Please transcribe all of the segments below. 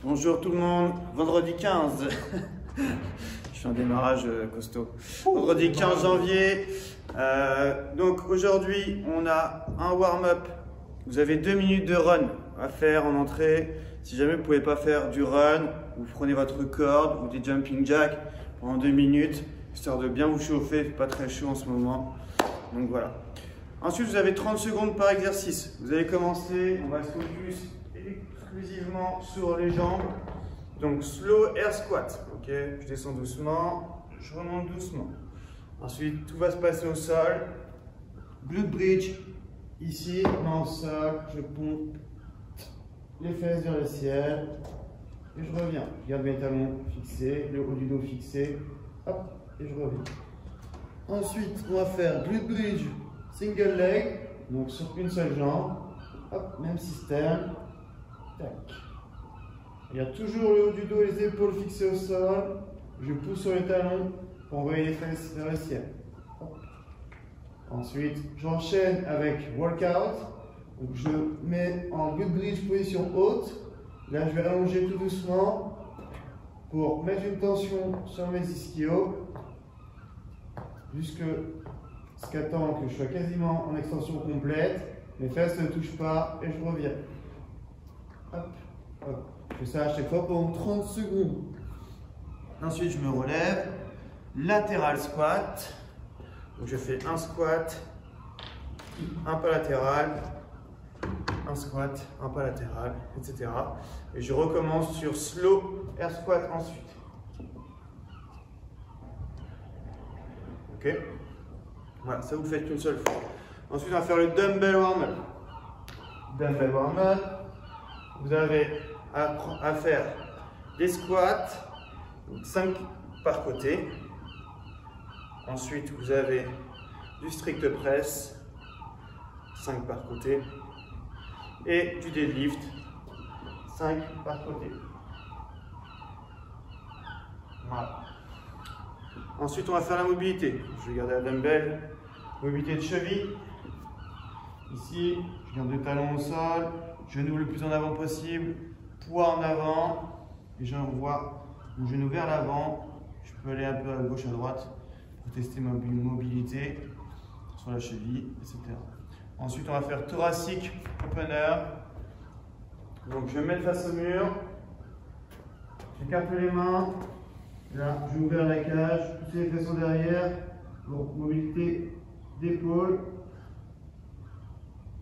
Bonjour tout le monde, vendredi 15. Je suis en démarrage costaud. Vendredi 15 janvier. Donc aujourd'hui, on a un warm-up. Vous avez 2 minutes de run à faire en entrée. Si jamais vous ne pouvez pas faire du run, vous prenez votre corde ou des jumping jacks pendant 2 minutes, histoire de bien vous chauffer. Pas très chaud en ce moment. Donc voilà. Ensuite, vous avez 30 secondes par exercice. Vous allez commencer, on va se focus exclusivement sur les jambes. Donc slow air squat. Ok, je descends doucement, je remonte doucement. Ensuite, tout va se passer au sol. Glute bridge. Ici, main au sol, je pompe les fesses vers le ciel et je reviens. Je garde mes talons fixés, le haut du dos fixé. Hop, et je reviens. Ensuite, on va faire glute bridge single leg, donc sur une seule jambe. Hop, même système. Tac. Il y a toujours le haut du dos et les épaules fixées au sol. Je pousse sur les talons pour envoyer les fesses vers le ciel. Hop. Ensuite, j'enchaîne avec workout. Donc, je mets en glute bridge position haute. Là, je vais rallonger tout doucement pour mettre une tension sur mes ischios jusqu'à ce qu'attend que je sois quasiment en extension complète. Mes fesses ne touchent pas et je reviens. Hop, hop. Je fais ça à chaque fois pendant 30 secondes. Ensuite, je me relève. Latéral squat. Donc, je fais un squat, un pas latéral, un squat, un pas latéral, etc. Et je recommence sur slow air squat ensuite. Ok? Voilà, ça vous le faites qu'une seule fois. Ensuite, on va faire le dumbbell warm-up. Dumbbell warm-up. Vous avez à faire des squats, donc 5 par côté. Ensuite, vous avez du strict press, 5 par côté. Et du deadlift, 5 par côté. Voilà. Ensuite, on va faire la mobilité. Je vais garder la dumbbell. Mobilité de cheville. Ici, je garde le talon au sol, genou le plus en avant possible, poids en avant, et j'envoie mon genou vers l'avant. Je peux aller un peu à gauche, à droite pour tester ma mobilité sur la cheville, etc. Ensuite, on va faire thoracique opener. Donc, je vais me mettre face au mur, j'écarte les mains, là, je vais ouvrir la cage, pousser les fesses en derrière, pour mobilité d'épaule.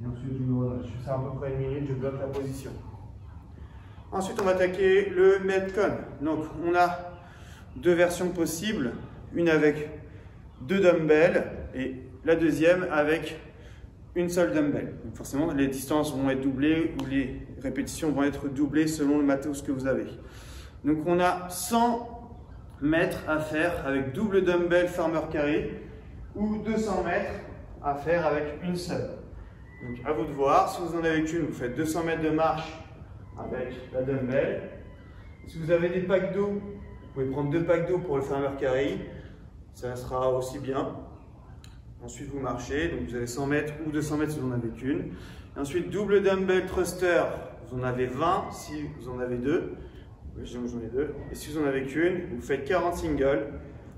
Et ensuite, je fais ça à peu près 1 minute, je bloque la position. Ensuite, on va attaquer le Metcon. Donc, on a 2 versions possibles, une avec 2 dumbbells et la deuxième avec une seule dumbbell. Donc, forcément, les distances vont être doublées ou les répétitions vont être doublées selon le matos que vous avez. Donc, on a 100 mètres à faire avec double dumbbell farmer carry ou 200 mètres à faire avec une seule. Donc, à vous de voir. Si vous en avez qu'une, vous faites 200 mètres de marche avec la dumbbell. Si vous avez des packs d'eau, vous pouvez prendre 2 packs d'eau pour le farmer carry. Ça sera aussi bien. Ensuite, vous marchez. Donc, vous avez 100 mètres ou 200 mètres si vous en avez qu'une. Ensuite, double dumbbell thruster. Vous en avez 20 si vous en avez 2. J'en ai 2. Et si vous en avez qu'une, vous faites 40 singles.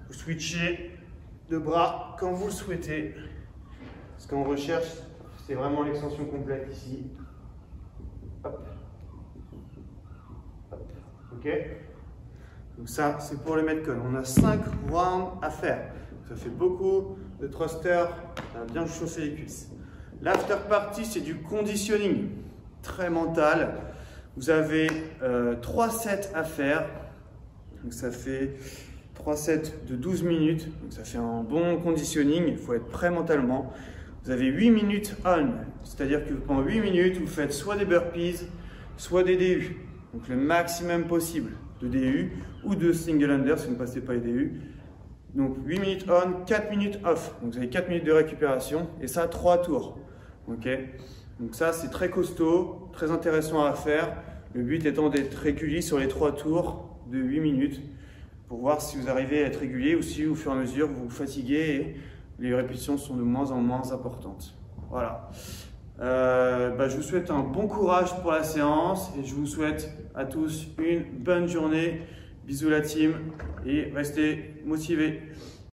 Vous switchez de bras quand vous le souhaitez. Ce qu'on recherche, c'est vraiment l'extension complète ici. Hop. Hop. Ok. Donc ça, c'est pour le Metcon. On a 5 rounds à faire. Ça fait beaucoup de thruster. Ça va bien chauffer les cuisses. L'after party, c'est du conditioning très mental. Vous avez 3 sets à faire. Donc ça fait 3 sets de 12 minutes. Donc ça fait un bon conditioning. Il faut être prêt mentalement. Vous avez 8 minutes on, c'est-à-dire que pendant 8 minutes, vous faites soit des burpees, soit des DU. Donc le maximum possible de DU ou de single under si vous ne passez pas les DU. Donc 8 minutes on, 4 minutes off. Donc vous avez 4 minutes de récupération et ça 3 tours. Okay. Donc ça c'est très costaud, très intéressant à faire. Le but étant d'être régulier sur les 3 tours de 8 minutes pour voir si vous arrivez à être régulier ou si au fur et à mesure vous vous fatiguez et les répétitions sont de moins en moins importantes. Voilà. Je vous souhaite un bon courage pour la séance et je vous souhaite à tous une bonne journée. Bisous la team et restez motivés.